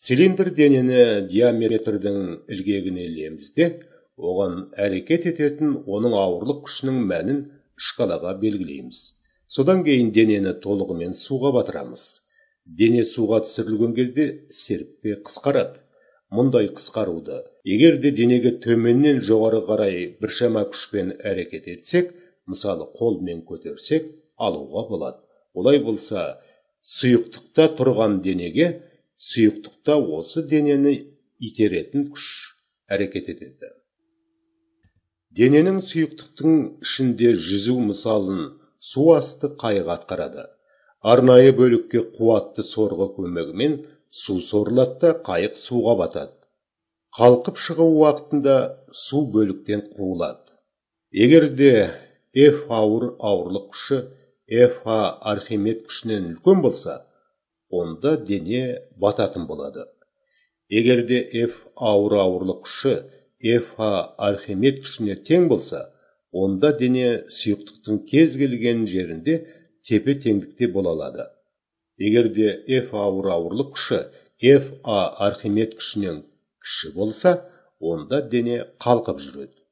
Цилиндр денені диаметрдің ілгегіне ілеміз де, оған әрекет ететін оның ауырлық күшінің мәнін шкалаға белгілейміз. Содан кейін денені толығымен суға батырамыз. Дене суға түсірілген кезде серіппе қысқарады. Мұндай қысқаруды, егер де денеге төменнен жоғары қарай біршама күшпен әрекет етсек, мысалы қолмен көтерсек, алуға болады. Олай болса, сұйықтықта тұрған денеге сұйықтықта осы денені итеретін күш әрекет етеді. Дененің сұйықтықтың ішінде жүзу мысалын су асты қайық атқарады. Арнайы бөлікке қуатты сорғы көмегімен су сорылады да қайық суға батады. Қалқып шығу уақытында су бөліктен қуылады. Егер де F ауырлық күші FA Архимед күшінен үлкен болса, онда дене бататын болады. Егер де F ауырлық күші FA Архимед күшіне тең болса, онда дене сұйықтықтың кез келген жерінде тепе теңдікте бола алады. Егер де F ауырлық күші FA Архимед күшінен кіші болса, онда дене қалқып жүреді.